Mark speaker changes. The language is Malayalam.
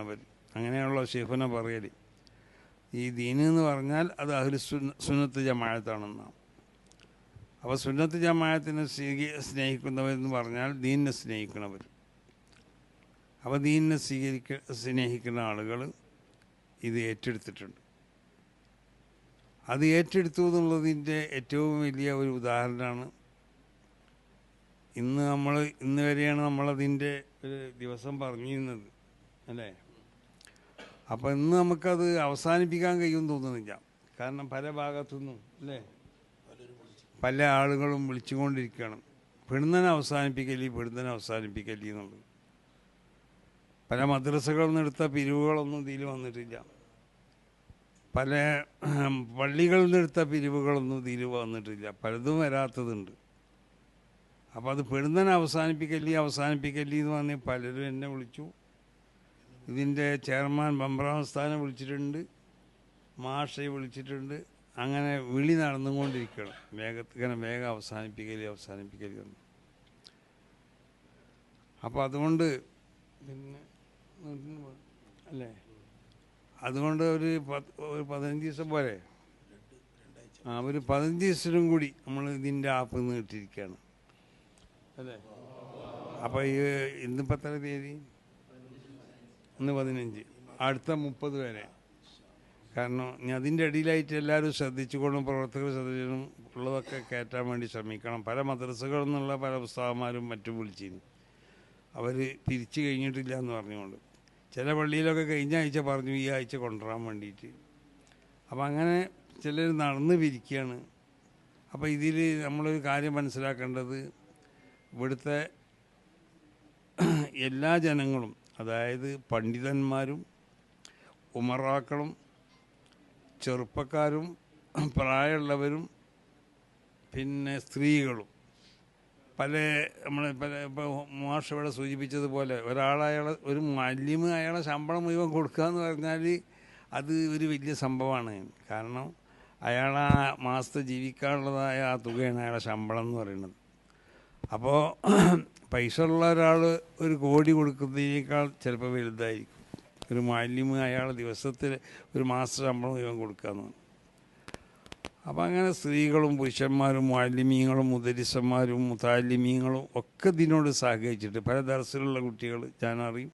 Speaker 1: സ്നേഹിക്കണവർ. അങ്ങനെയുള്ള ഷെയ്ഖുന പറയൽ ഈ ദീന് എന്ന് പറഞ്ഞാൽ അത് സുന്നത്ത് ജമാഅത്താണെന്നാണ്. അപ്പോൾ സുന്നത്ത് ജമാഅത്തിനെ സ്നേഹിക്കുന്നവരെന്ന് പറഞ്ഞാൽ ദീനിനെ സ്നേഹിക്കണവർ. അപ്പോൾ ദീനിനെ സ്നേഹിക്കുന്ന ആളുകൾ ഇത് ഏറ്റെടുത്തിട്ടുണ്ട്. അത് ഏറ്റെടുത്തു എന്നുള്ളതിൻ്റെ ഏറ്റവും വലിയ ഒരു ഉദാഹരണമാണ് ഇന്ന് വരെയാണ് നമ്മളതിൻ്റെ ഒരു ദിവസം പറഞ്ഞിരുന്നത് അല്ലേ. അപ്പോൾ ഇന്ന് നമുക്കത് അവസാനിപ്പിക്കാൻ കഴിയുമെന്ന് തോന്നുന്നില്ല. കാരണം പല ഭാഗത്തുനിന്നും അല്ലേ പല ആളുകളും വിളിച്ചുകൊണ്ടിരിക്കുകയാണ് പെടുന്നതിനെ അവസാനിപ്പിക്കലി എന്നുള്ളത്. പല മദ്രസകളിൽ നിന്ന് എടുത്ത പിരിവുകളൊന്നും ഇതിൽ വന്നിട്ടില്ല. പല പള്ളികളിൽ നിന്ന് എടുത്ത പിരിവുകളൊന്നും ഇതിൽ വന്നിട്ടില്ല. പലതും വരാത്തതുണ്ട്. അപ്പോൾ അത് പെടുന്നതിനെ അവസാനിപ്പിക്കലി എന്ന് പറഞ്ഞ് പലരും എന്നെ വിളിച്ചു. ഇതിൻ്റെ ചെയർമാൻ ബംബ്രാസ്ഥാനെ വിളിച്ചിട്ടുണ്ട്, മാഷയെ വിളിച്ചിട്ടുണ്ട്. അങ്ങനെ വിളി നടന്നുകൊണ്ടിരിക്കണം, വേഗം അവസാനിപ്പിക്കലി എന്ന്. അപ്പോൾ അതുകൊണ്ട് പിന്നെ അല്ലേ, അതുകൊണ്ട് ഒരു 15 ദിവസം പോരെ, ഒരു 15 ദിവസത്തിനും കൂടി നമ്മൾ ഇതിൻ്റെ ആപ്പ് നീട്ടിയിരിക്കുകയാണ് അല്ലേ. അപ്പോൾ ഇന്നിപ്പോൾ എത്ര തീയതി? ഇന്ന് 15, അടുത്ത 30 വരെ. കാരണം ഇനി അതിൻ്റെ ഇടയിലായിട്ട് എല്ലാവരും ശ്രദ്ധിച്ചുകൊണ്ടും പ്രവർത്തകർ ശ്രദ്ധിച്ചുകൊണ്ടും ഉള്ളതൊക്കെ കയറ്റാൻ വേണ്ടി ശ്രമിക്കണം. പല മദ്രസകളിൽ നിന്നുള്ള പല ഉസ്താദന്മാരും മറ്റും വിളിച്ചിരുന്നു, അവർ തിരിച്ചു കഴിഞ്ഞിട്ടില്ല എന്ന് പറഞ്ഞുകൊണ്ട്. ചില പള്ളിയിലൊക്കെ കഴിഞ്ഞ ആഴ്ച പറഞ്ഞു ഈ ആഴ്ച കൊണ്ടുവരാൻ വേണ്ടിയിട്ട്. അപ്പം അങ്ങനെ ചിലർ നടന്ന് പിരിക്കുകയാണ്. അപ്പോൾ ഇതിൽ നമ്മളൊരു കാര്യം മനസ്സിലാക്കേണ്ടത്, ഇവിടുത്തെ എല്ലാ ജനങ്ങളും, അതായത് പണ്ഡിതന്മാരും ഉമറാക്കളും ചെറുപ്പക്കാരും പ്രായമുള്ളവരും പിന്നെ സ്ത്രീകളും ഇപ്പോൾ മാഷ് ഇവിടെ സൂചിപ്പിച്ചതുപോലെ ഒരു മുഅല്ലിം അയാളെ ശമ്പളം മുഴുവൻ കൊടുക്കുക എന്ന് പറഞ്ഞാൽ അത് ഒരു വലിയ സംഭവമാണ്. കാരണം അയാൾ ആ മാസത്തെ ജീവിക്കാനുള്ളതായ ആ തുകയാണ് അയാളെ ശമ്പളം എന്ന് പറയുന്നത്. അപ്പോൾ പൈസ ഉള്ള ഒരാൾ 1 കോടി കൊടുക്കുന്നതിനേക്കാൾ ചിലപ്പോൾ വലുതായിരിക്കും ഒരു മുഅല്ലിം അയാളെ ദിവസത്തിൽ ഒരു മാസ ശമ്പളം മുഴുവൻ കൊടുക്കാമെന്ന്. അപ്പം അങ്ങനെ സ്ത്രീകളും പുരുഷന്മാരും മുഅല്ലിമീങ്ങളും മുദരിസന്മാരും മുതഅല്ലിമീങ്ങളും ഒക്കെ ഇതിനോട് സഹകരിച്ചിട്ട് പല ദർസിലുള്ള കുട്ടികൾ ഞാനറിയും,